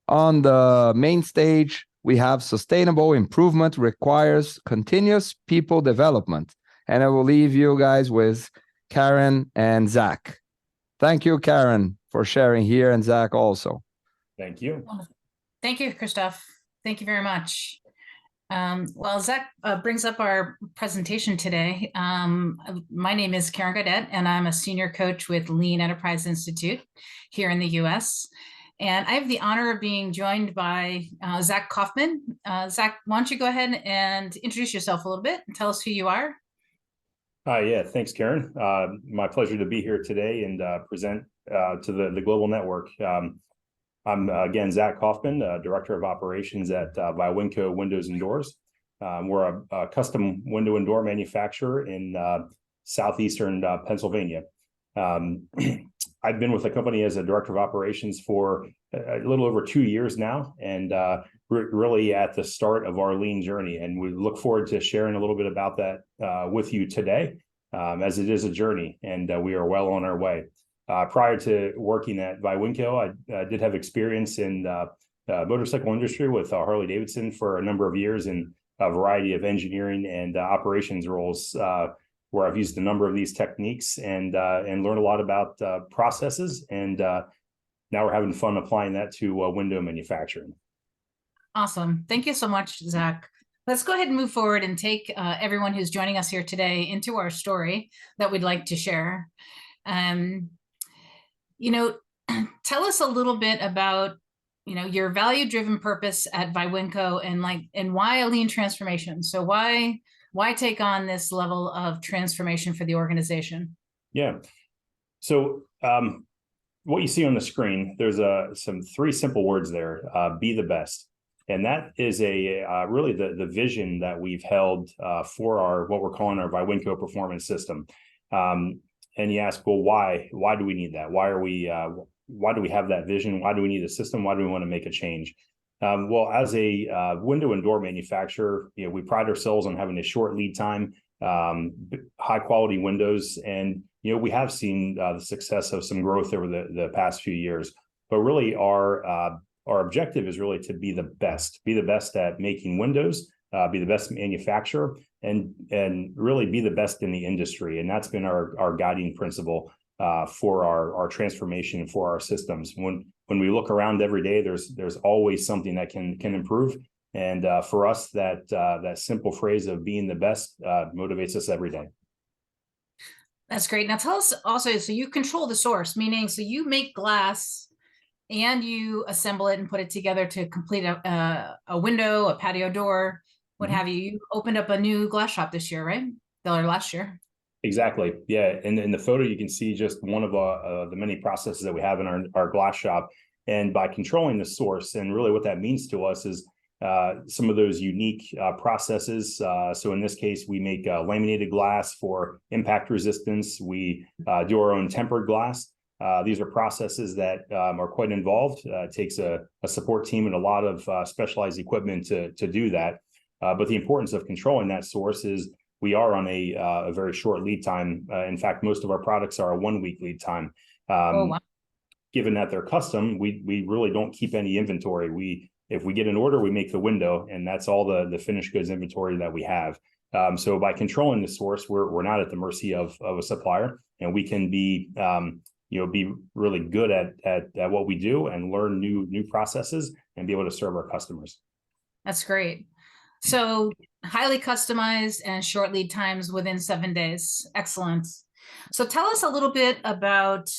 On the main stage, we have sustainable improvement requires continuous people development. And I will leave you guys with Karen and Zach. Thank you, Karen, for sharing here, and Zach also. Thank you. Thank you, Christophe. Thank you very much. Well, Zach brings up our presentation today. My name is Karen Gaudet, and I'm a senior coach with Lean Enterprise Institute here in the US. And I have the honor of being joined by Zach Kaufman. Zach, why don't you go ahead and introduce yourself a little bit and tell us who you are? Yeah, thanks, Karen. My pleasure to be here today and present to the global network. I'm, again, Zach Kaufman, Director of Operations at Viwinco Windows and Doors. We're a custom window and door manufacturer in southeastern Pennsylvania. I've been with the company as a Director of Operations for a little over 2 years now, and really at the start of our lean journey. And we look forward to sharing a little bit about that with you today, as it is a journey, and we are well on our way. Prior to working at Viwinco, I did have experience in motorcycle industry with Harley Davidson for a number of years in a variety of engineering and operations roles, where I've used a number of these techniques and learned a lot about processes. And now we're having fun applying that to window manufacturing. Awesome. Thank you so much, Zach. Let's go ahead and move forward and take everyone who's joining us here today into our story that we'd like to share. Tell us a little bit about, your value-driven purpose at Viwinco and why a lean transformation. So why take on this level of transformation for the organization? Yeah. So what you see on the screen, there's some 3 simple words there: be the best. And that is really the vision that we've held for what we're calling our Viwinco Performance System. And you ask, well, why? Why do we need that? Why do we have that vision? Why do we need a system? Why do we want to make a change? Well, as a window and door manufacturer, we pride ourselves on having a short lead time, high quality windows, and we have seen the success of some growth over the past few years. But really, our objective is really to be the best at making windows, be the best manufacturer, and really be the best in the industry. And that's been our guiding principle for our transformation, for our systems. When we look around every day, there's always something that can improve. And for us, that simple phrase of being the best motivates us every day. That's great. Now tell us also, so you control the source, meaning so you make glass and you assemble it and put it together to complete a window, a patio door, what have you. You opened up a new glass shop this year, right? Or last year. Exactly. Yeah. And in the photo, you can see just one of the many processes that we have in our glass shop. And by controlling the source, and really what that means to us is some of those unique processes. So in this case, we make laminated glass for impact resistance. We do our own tempered glass. These are processes that are quite involved. It takes a support team and a lot of specialized equipment to do that. But the importance of controlling that source is we are on a very short lead time. In fact, most of our products are a 1-week lead time. Wow. Given that they're custom, we really don't keep any inventory. If we get an order, we make the window, and that's all the finished goods inventory that we have. So by controlling the source, we're not at the mercy of a supplier, and we can be really good at what we do and learn new processes and be able to serve our customers. That's great. So highly customized and short lead times within 7 days. Excellent. So tell us a little bit about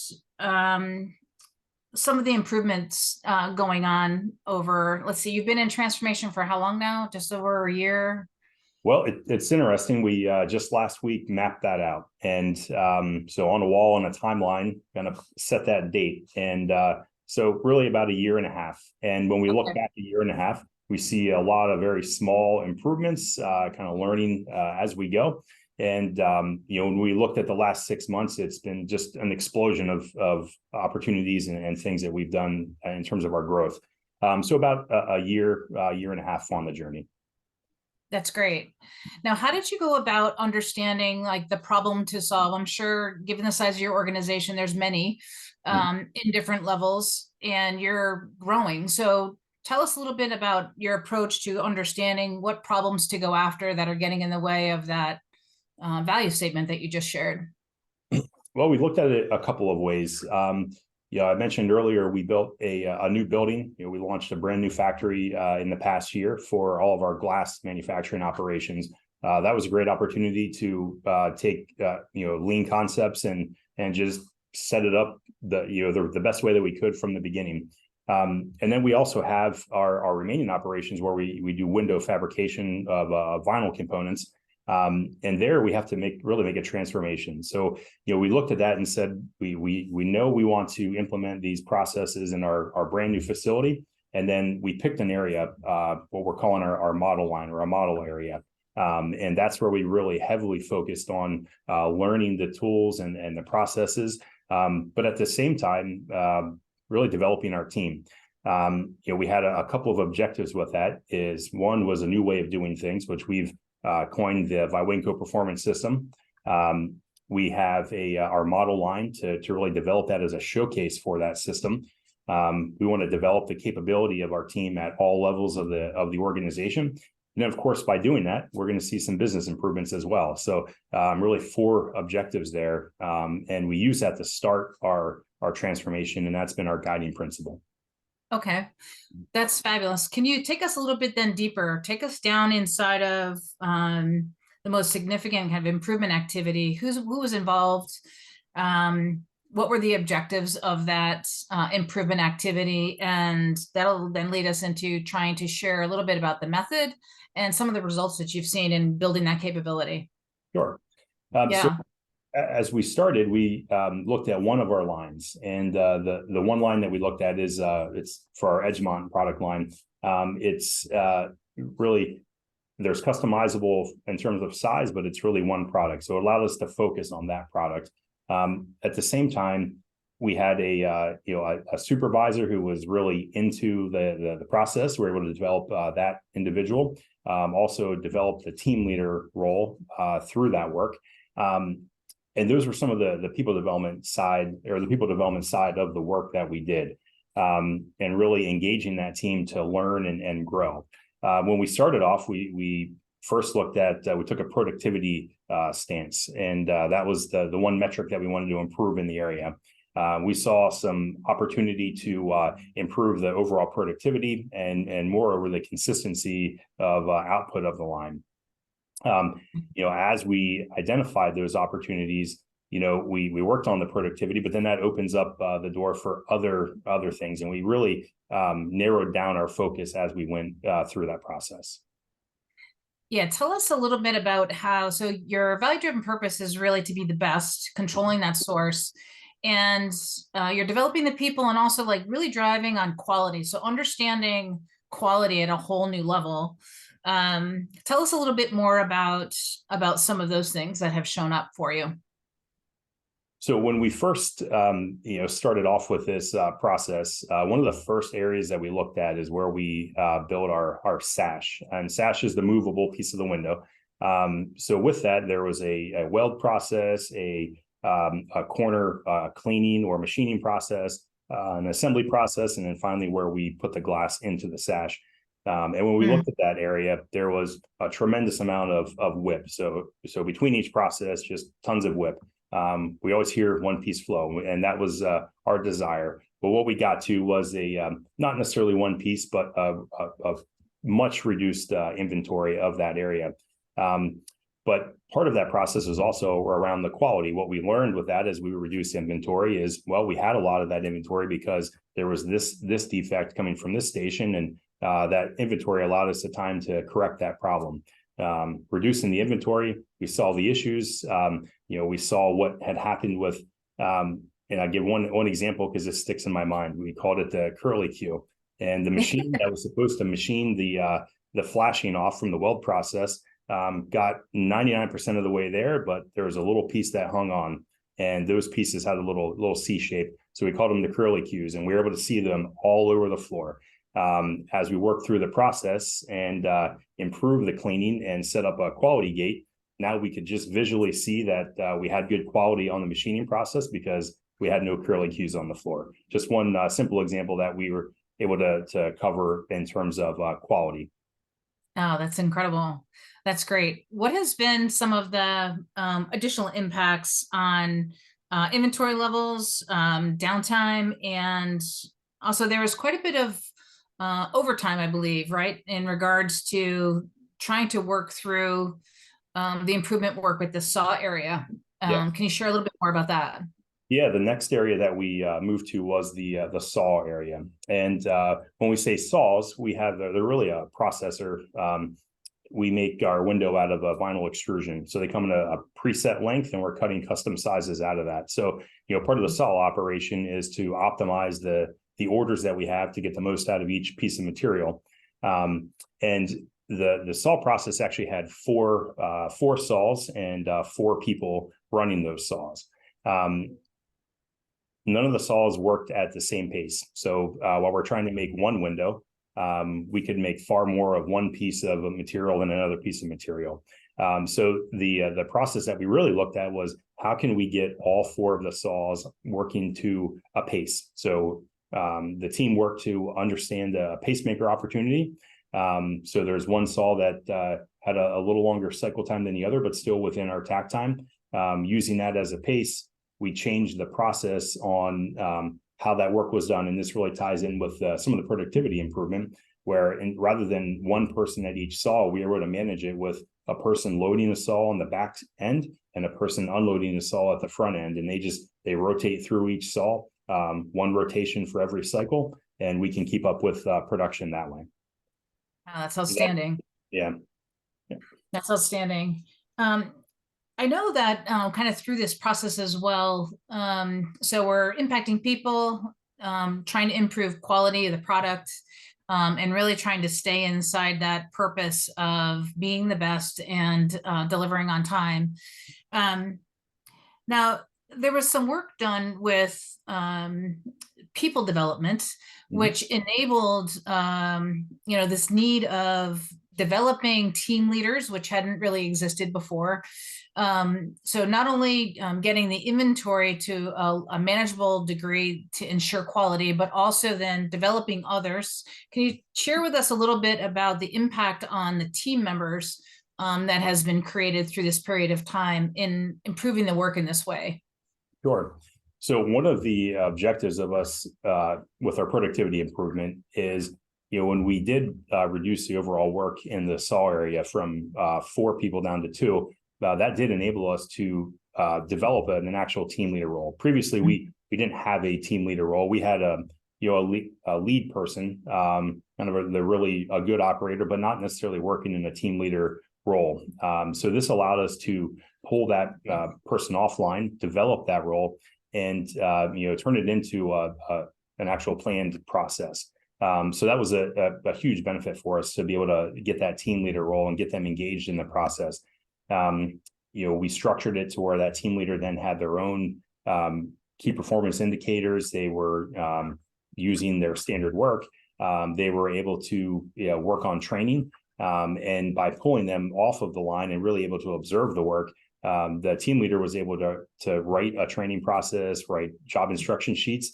some of the improvements going on over, let's see, you've been in transformation for how long now? Just over a year? Well, it's interesting. We just last week mapped that out. And so on a wall, on a timeline, kind of set that date. And so really about a year and a half. And when we look back a year and a half, we see a lot of very small improvements, kind of learning as we go. And, when we looked at the last 6 months, it's been just an explosion of opportunities and things that we've done in terms of our growth. So about a year and a half on the journey. That's great. Now, how did you go about understanding the problem to solve? I'm sure given the size of your organization, there's many in different levels. and you're growing. So tell us a little bit about your approach to understanding what problems to go after that are getting in the way of that value statement that you just shared. Well, we looked at it a couple of ways. I mentioned earlier we built a new building. We launched a brand new factory in the past year for all of our glass manufacturing operations. That was a great opportunity to take lean concepts and just set it up the best way that we could from the beginning. And then we also have our remaining operations where we do window fabrication of vinyl components. And there we have to really make a transformation. So, we looked at that and said, we know we want to implement these processes in our brand new facility. And then we picked an area, what we're calling our model line or a model area. And that's where we really heavily focused on learning the tools and the processes. But at the same time, really developing our team. We had a couple of objectives with that. One was a new way of doing things, which we've coined the Viwenco Performance System. We have our model line to really develop that as a showcase for that system. We want to develop the capability of our team at all levels of the organization. And then, of course, by doing that, we're going to see some business improvements as well. So really 4 objectives there. And we use that to start our transformation. And that's been our guiding principle. Okay, that's fabulous. Can you take us a little bit then deeper? Take us down inside of the most significant kind of improvement activity. Who was involved? What were the objectives of that improvement activity? And that'll then lead us into trying to share a little bit about the method and some of the results that you've seen in building that capability. Sure. Yeah. So as we started, we looked at one of our lines, and the one line that we looked at is it's for our Edgemont product line. It's really, there's customizable in terms of size, but it's really one product. So it allowed us to focus on that product. At the same time, we had a supervisor who was really into the process. We were able to develop that individual. Also developed the team leader role through that work. And those were some of the people development side of the work that we did, and really engaging that team to learn and grow. When we started off, we first looked at, we took a productivity stance, and that was the one metric that we wanted to improve in the area. We saw some opportunity to improve the overall productivity and moreover, the consistency of output of the line. As we identified those opportunities, we worked on the productivity, but then that opens up the door for other things. And we really narrowed down our focus as we went through that process. Yeah, tell us a little bit about how, so your value-driven purpose is really to be the best, controlling that source, and you're developing the people and also like really driving on quality. So understanding quality at a whole new level. Tell us a little bit more about some of those things that have shown up for you. So when we first, started off with this process, one of the first areas that we looked at is where we build our sash, and sash is the movable piece of the window. So with that, there was a weld process, a corner cleaning or machining process, an assembly process, and then finally where we put the glass into the sash. And when we looked at that area, there was a tremendous amount of whip. So between each process, just tons of whip. We always hear one piece flow, and that was our desire. But what we got to was not necessarily one piece, but a much reduced inventory of that area. But part of that process is also around the quality. What we learned with that as we reduced inventory is, well, we had a lot of that inventory because there was this defect coming from this station, and that inventory allowed us the time to correct that problem. Reducing the inventory, we saw the issues. We saw what had happened with, and I'll give one example because this sticks in my mind. We called it the curly Q, and the machine that was supposed to machine the flashing off from the weld process got 99% of the way there, but there was a little piece that hung on, and those pieces had a little C shape. So we called them the curly Qs, and we were able to see them all over the floor. As we worked through the process and improve the cleaning and set up a quality gate, now we could just visually see that we had good quality on the machining process because we had no curly cues on the floor. Just one simple example that we were able to cover in terms of quality. Oh, that's incredible. That's great. What has been some of the additional impacts on inventory levels, downtime, and also there was quite a bit of overtime, I believe, right, in regards to trying to work through the improvement work with the saw area. Can you share a little bit more about that? Yeah, the next area that we moved to was the saw area. And when we say saws, we have they're really a processor. We make our window out of a vinyl extrusion, so they come in a preset length, and we're cutting custom sizes out of that. So part of the saw operation is to optimize the orders that we have to get the most out of each piece of material. And the saw process actually had four saws and 4 people running those saws. None of the saws worked at the same pace. So while we're trying to make one window, we could make far more of one piece of a material than another piece of material. So the process that we really looked at was, how can we get all 4 of the saws working to a pace? So the team worked to understand a pacemaker opportunity. So there's one saw that had a little longer cycle time than the other, but still within our tack time. Using that as a pace, we changed the process on how that work was done. And this really ties in with some of the productivity improvement, where rather than one person at each saw, we were able to manage it with a person loading the saw on the back end and a person unloading the saw at the front end. And they rotate through each saw, one rotation for every cycle, and we can keep up with production that way. Oh, that's outstanding. Yeah. That's outstanding. I know that kind of through this process as well. So we're impacting people, trying to improve quality of the product, and really trying to stay inside that purpose of being the best and delivering on time. Now, there was some work done with people development, which enabled, this need of developing team leaders, which hadn't really existed before. So not only getting the inventory to a manageable degree to ensure quality, but also then developing others. Can you share with us a little bit about the impact on the team members that has been created through this period of time in improving the work in this way? Sure. So one of the objectives of us with our productivity improvement is, when we did reduce the overall work in the saw area from 4 people down to 2, that did enable us to develop an actual team leader role. Previously, we didn't have a team leader role. We had a lead person, kind of really a good operator, but not necessarily working in a team leader role. So this allowed us to pull that person offline, develop that role, and turn it into an actual planned process. So that was a huge benefit for us to be able to get that team leader role and get them engaged in the process. We structured it to where that team leader then had their own key performance indicators. They were using their standard work. They were able to work on training. And by pulling them off of the line and really able to observe the work, the team leader was able to write a training process, write job instruction sheets,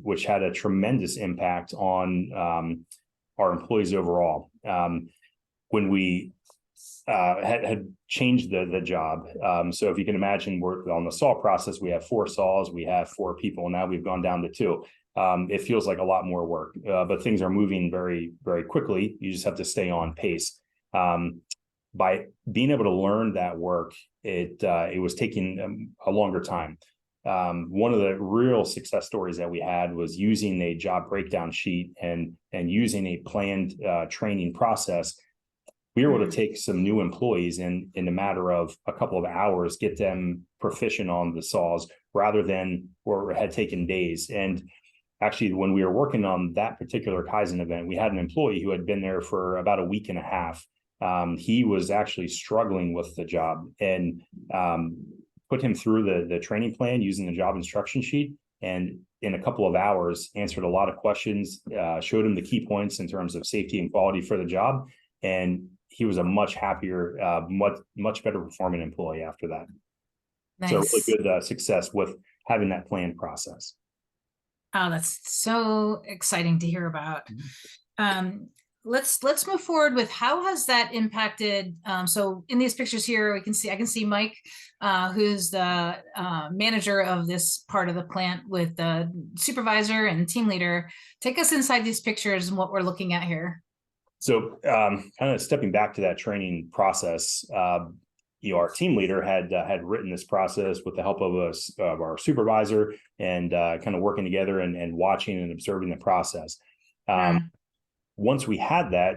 which had a tremendous impact on our employees overall. When we had changed the job, so if you can imagine, we're on the saw process, we have 4 saws, we have 4 people, now we've gone down to 2. It feels like a lot more work, but things are moving very, very quickly. You just have to stay on pace. By being able to learn that work, it was taking a longer time. One of the real success stories that we had was using a job breakdown sheet and using a planned training process. We were able to take some new employees and in a matter of a couple of hours, get them proficient on the saws rather than where it had taken days. And actually, when we were working on that particular Kaizen event, we had an employee who had been there for about a week and a half. He was actually struggling with the job, and put him through the training plan using the job instruction sheet. And in a couple of hours, answered a lot of questions, showed him the key points in terms of safety and quality for the job. And he was a much happier, much better performing employee after that. Nice. So really good success with having that planned process. Oh, that's so exciting to hear about. Let's move forward with how has that impacted. So in these pictures here, I can see Mike, who's the manager of this part of the plant, with the supervisor and team leader. Take us inside these pictures and what we're looking at here. So kind of stepping back to that training process, our team leader had written this process with the help of our supervisor, and kind of working together and watching and observing the process. Once we had that,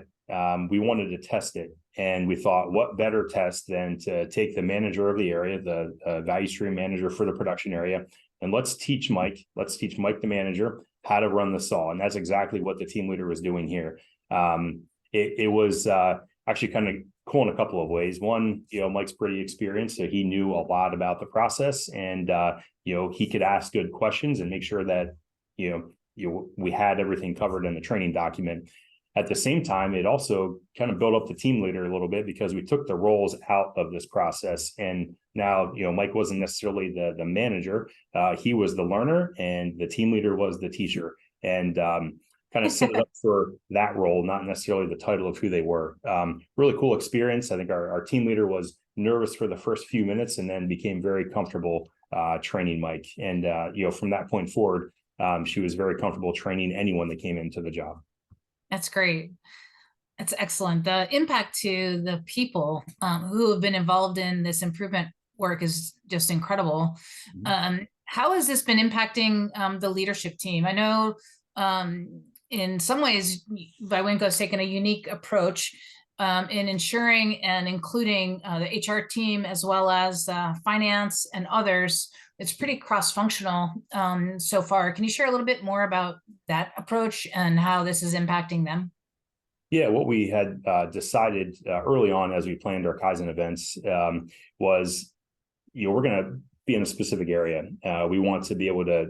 we wanted to test it, and we thought, what better test than to take the manager of the area, the value stream manager for the production area, and let's teach Mike the manager how to run the saw. And that's exactly what the team leader was doing here. It was actually kind of cool in a couple of ways. One, Mike's pretty experienced, so he knew a lot about the process, and he could ask good questions and make sure that we had everything covered in the training document. At the same time, it also kind of built up the team leader a little bit, because we took the roles out of this process, and now Mike wasn't necessarily the manager. He was the learner, and the team leader was the teacher, and kind of set it up for that role, not necessarily the title of who they were. Really cool experience. I think our team leader was nervous for the first few minutes, and then became very comfortable training Mike. And from that point forward, she was very comfortable training anyone that came into the job. That's great. That's excellent. The impact to the people who have been involved in this improvement work is just incredible. How has this been impacting the leadership team? I know in some ways, Vywenco has taken a unique approach in ensuring and including the HR team, as well as finance and others. It's pretty cross-functional so far. Can you share a little bit more about that approach and how this is impacting them? Yeah, what we had decided early on as we planned our Kaizen events was, we're going to be in a specific area. We want to be able to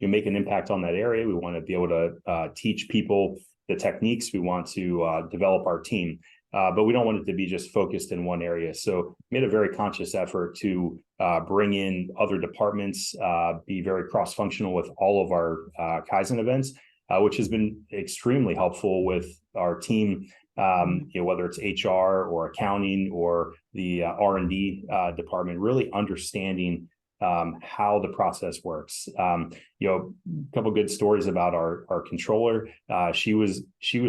make an impact on that area. We want to be able to teach people the techniques. We want to develop our team, but we don't want it to be just focused in one area. So made a very conscious effort to bring in other departments, be very cross-functional with all of our Kaizen events, which has been extremely helpful with our team. Whether it's HR or accounting or the R&D department, really understanding how the process works. A couple good stories about our controller. She was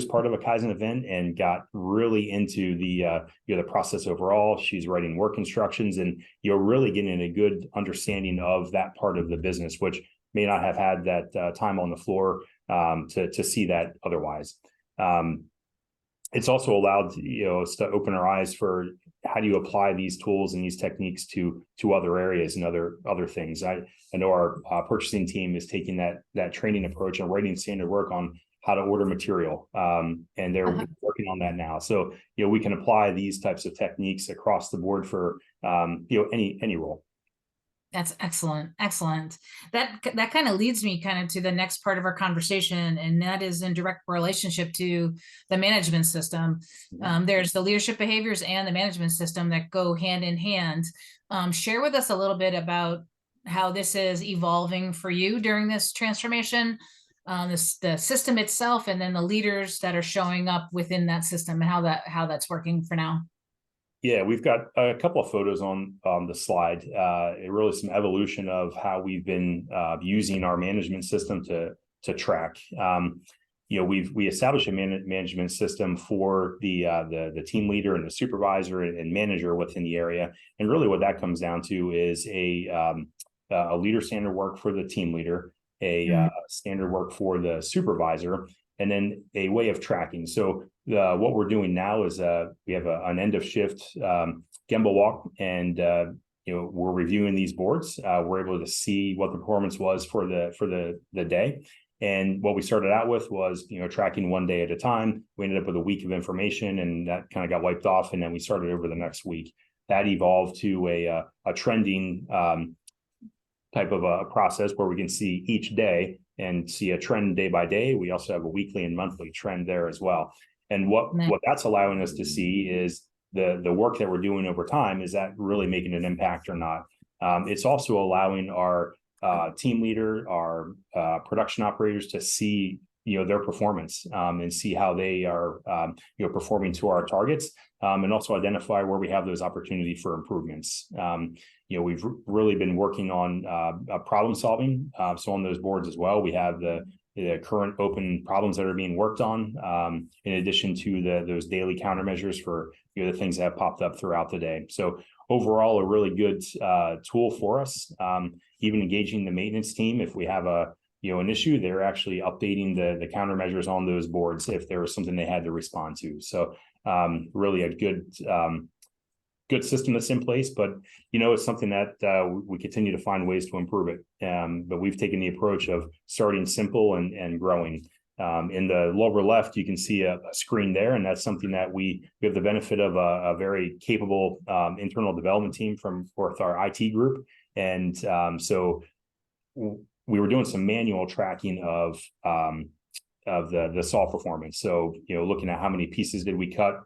part of a Kaizen event and got really into the process overall. She's writing work instructions, and really getting a good understanding of that part of the business, which may not have had that time on the floor to see that otherwise. It's also allowed us to open our eyes for how do you apply these tools and these techniques to other areas and other things. I know our purchasing team is taking that training approach and writing standard work on how to order material, and they're working on that now. So we can apply these types of techniques across the board for any role. That's excellent. Excellent. That kind of leads me kind of to the next part of our conversation, and that is in direct relationship to the management system. There's the leadership behaviors and the management system that go hand in hand. Share with us a little bit about how this is evolving for you during this transformation, the system itself, and then the leaders that are showing up within that system, and how that's working for now. Yeah, we've got a couple of photos on the slide. Really some evolution of how we've been using our management system to track. We established a management system for the team leader and the supervisor and manager within the area. And really what that comes down to is a leader standard work for the team leader, a standard work for the supervisor, and then a way of tracking. So what we're doing now is we have an end of shift Gemba walk, and we're reviewing these boards. We're able to see what the performance was for the day. And what we started out with was tracking one day at a time. We ended up with a week of information, and that kind of got wiped off. And then we started over the next week. That evolved to a trending type of a process where we can see each day and see a trend day by day. We also have a weekly and monthly trend there as well. And what that's allowing us to see is the work that we're doing over time, is that really making an impact or not? It's also allowing our team leader, our production operators to see their performance and see how they are performing to our targets, and also identify where we have those opportunities for improvements. We've really been working on problem solving. So on those boards as well, we have the current open problems that are being worked on, in addition to those daily countermeasures for the things that have popped up throughout the day. So overall, a really good tool for us. Even engaging the maintenance team, if we have an issue, they're actually updating the countermeasures on those boards if there was something they had to respond to. So really a good system that's in place, but it's something that we continue to find ways to improve it. But we've taken the approach of starting simple and growing. In the lower left, you can see a screen there, and that's something that we have the benefit of a very capable internal development team from our IT group. And so we were doing some manual tracking of the saw performance. So, looking at how many pieces did we cut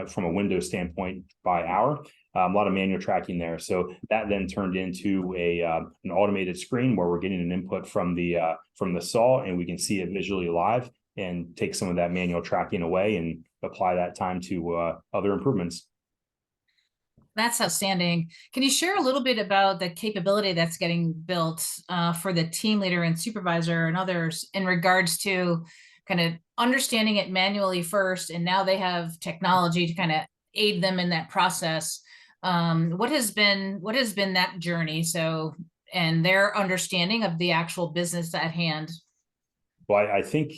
from a window standpoint by hour, a lot of manual tracking there. So that then turned into an automated screen where we're getting an input from the saw, and we can see it visually live and take some of that manual tracking away and apply that time to other improvements. That's outstanding. Can you share a little bit about the capability that's getting built for the team leader and supervisor and others in regards to kind of understanding it manually first, and now they have technology to kind of aid them in that process? What has been that journey? So, and their understanding of the actual business at hand. Well, I think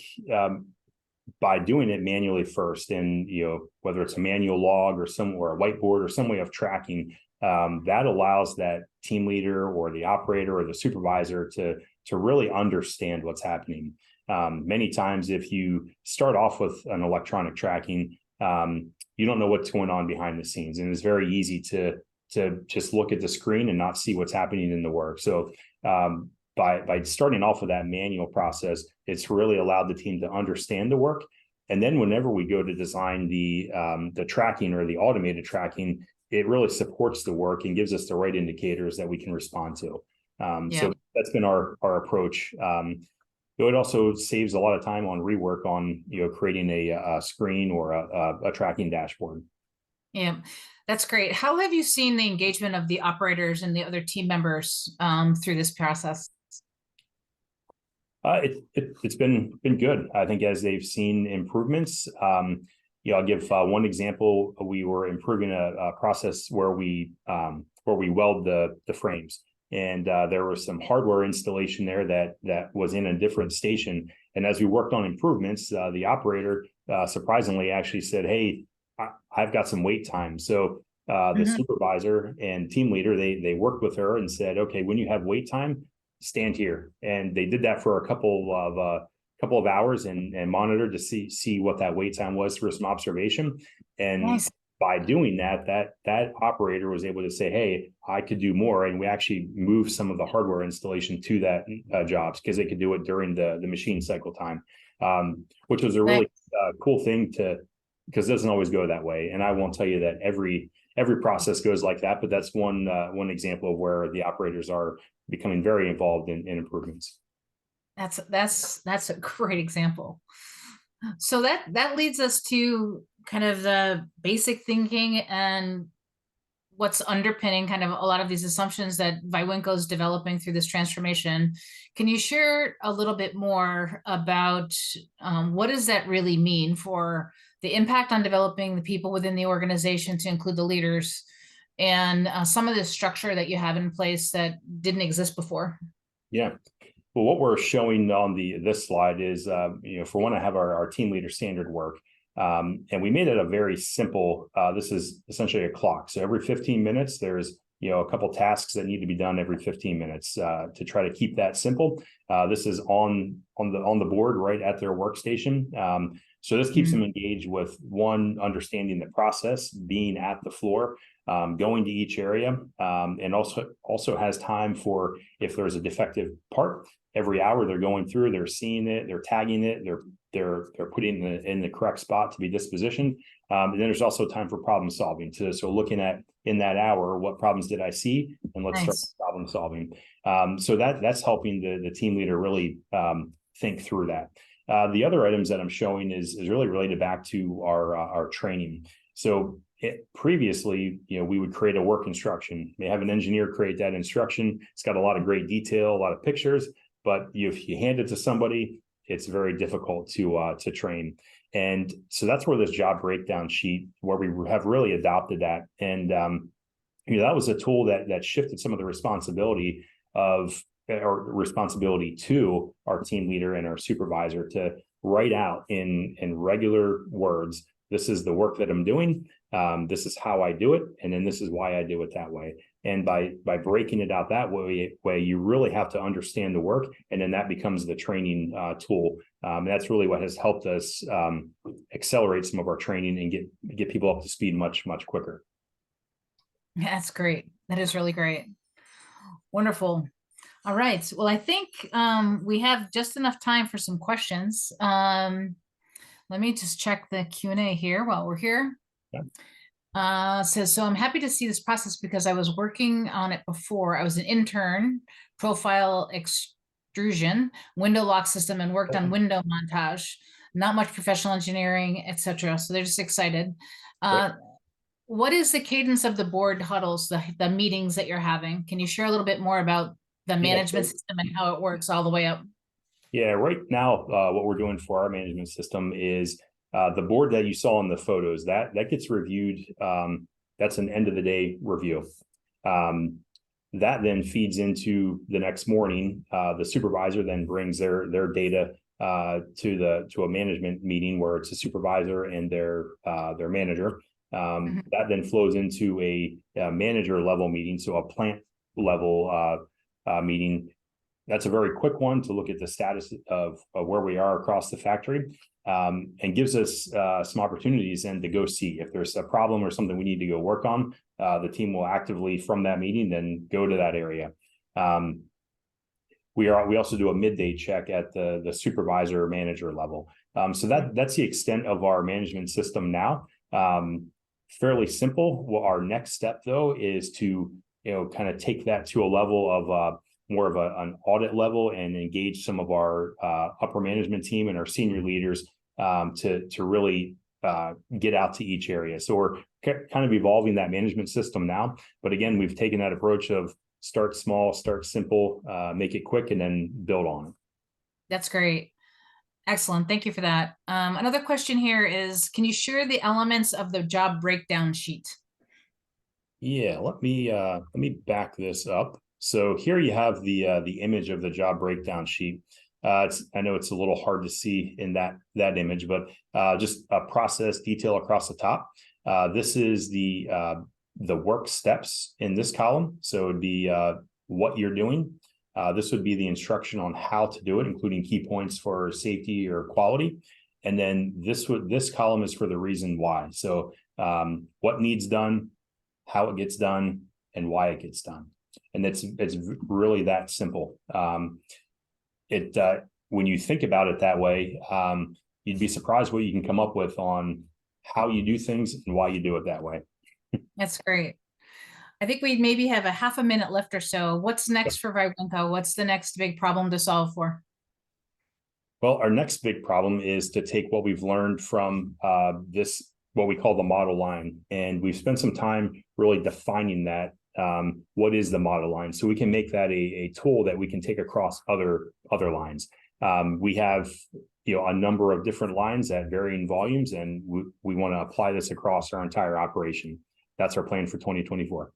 by doing it manually first, and whether it's a manual log or a whiteboard or some way of tracking, that allows that team leader or the operator or the supervisor to really understand what's happening. Many times, if you start off with an electronic tracking, you don't know what's going on behind the scenes, and it's very easy to just look at the screen and not see what's happening in the work. So by starting off with that manual process, it's really allowed the team to understand the work. And then whenever we go to design the tracking or the automated tracking, it really supports the work and gives us the right indicators that we can respond to. So that's been our approach. It also saves a lot of time on rework on creating a screen or a tracking dashboard. Yeah, that's great. How have you seen the engagement of the operators and the other team members through this process? It's been good. I think as they've seen improvements, I'll give one example. We were improving a process where we weld the frames, and there was some hardware installation there that was in a different station. And as we worked on improvements, the operator surprisingly actually said, "Hey, I've got some wait time." So the supervisor and team leader, they worked with her and said, "Okay, when you have wait time, stand here." And they did that for a couple of hours and monitored to see what that wait time was for some observation. And nice. By doing that operator was able to say, "Hey, I could do more." And we actually moved some of the hardware installation to that jobs because they could do it during the machine cycle time, which was a really cool thing because it doesn't always go that way. And I won't tell you that every process goes like that, but that's one example of where the operators are becoming very involved in improvements. That's a great example. So that leads us to kind of the basic thinking and what's underpinning kind of a lot of these assumptions that Wiwenco is developing through this transformation. Can you share a little bit more about what does that really mean for the impact on developing the people within the organization, to include the leaders, and some of the structure that you have in place that didn't exist before? Yeah. Well, what we're showing on this slide is, for one, I have our team leader standard work. And we made it a very simple, this is essentially a clock. So every 15 minutes, there's, a couple tasks that need to be done every 15 minutes to try to keep that simple. This is on the board right at their workstation. So this keeps them engaged with, one, understanding the process, being at the floor, going to each area, and also has time for if there's a defective part. Every hour they're going through, they're seeing it, they're tagging it, they're they're putting in the correct spot to be dispositioned. And then there's also time for problem solving. So looking at in that hour, what problems did I see, and let's start problem solving. So that's helping the team leader really think through that. The other items that I'm showing is really related back to our training. So previously, we would create a work instruction. We have an engineer create that instruction. It's got a lot of great detail, a lot of pictures, but if you hand it to somebody, it's very difficult to train. And so that's where this job breakdown sheet, where we have really adopted that. And that was a tool that shifted some of the responsibility to our team leader and our supervisor to write out in regular words, this is the work that I'm doing. This is how I do it. And then this is why I do it that way. And by breaking it out that way, you really have to understand the work. And then that becomes the training tool. That's really what has helped us accelerate some of our training and get people up to speed much, much quicker. That's great. That is really great. Wonderful. All right. Well, I think we have just enough time for some questions. Let me just check the Q&A here while we're here. Yeah. So I'm happy to see this process because I was working on it before. I was an intern, profile extrusion, window lock system, and worked on window montage. Not much professional engineering, etc. So they're just excited. What is the cadence of the board huddles, the meetings that you're having? Can you share a little bit more about the management system and how it works all the way up? Yeah, right now, what we're doing for our management system is the board that you saw in the photos, that gets reviewed. That's an end of the day review. That then feeds into the next morning. The supervisor then brings their data to a management meeting where it's a supervisor and their manager. That then flows into a manager level meeting, so a plant level meeting. That's a very quick one to look at the status of where we are across the factory, and gives us some opportunities and to go see if there's a problem or something we need to go work on. The team will actively from that meeting then go to that area. We also do a midday check at the supervisor manager level. So that's the extent of our management system now. Fairly simple. Well, our next step though is to kind of take that to a level of more of an audit level and engage some of our upper management team and our senior leaders to really get out to each area. So we're kind of evolving that management system now. But again, we've taken that approach of start small, start simple, make it quick, and then build on it. That's great. Excellent. Thank you for that. Another question here is, can you share the elements of the job breakdown sheet? Yeah, let me back this up. So here you have the image of the job breakdown sheet. I know it's a little hard to see in that image, but just a process detail across the top. This is the work steps in this column. So it'd be what you're doing. This would be the instruction on how to do it, including key points for safety or quality. And then this column is for the reason why. So what needs done, how it gets done, and why it gets done. And it's really that simple. When you think about it that way, you'd be surprised what you can come up with on how you do things and why you do it that way. That's great. I think we maybe have a half a minute left or so. What's next for Vywenco? What's the next big problem to solve for? Well, our next big problem is to take what we've learned from this, what we call the model line. And we've spent some time really defining that. What is the model line? So we can make that a tool that we can take across other lines. We have a number of different lines at varying volumes, and we want to apply this across our entire operation. That's our plan for 2024.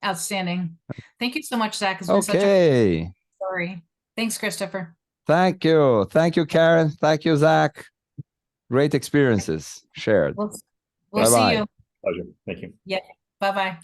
Outstanding. Thank you so much, Zach. It's been such a story. Thanks, Christopher. Thank you. Thank you, Karen. Thank you, Zach. Great experiences shared. We'll see you. Pleasure. Thank you. Yeah. Bye-bye.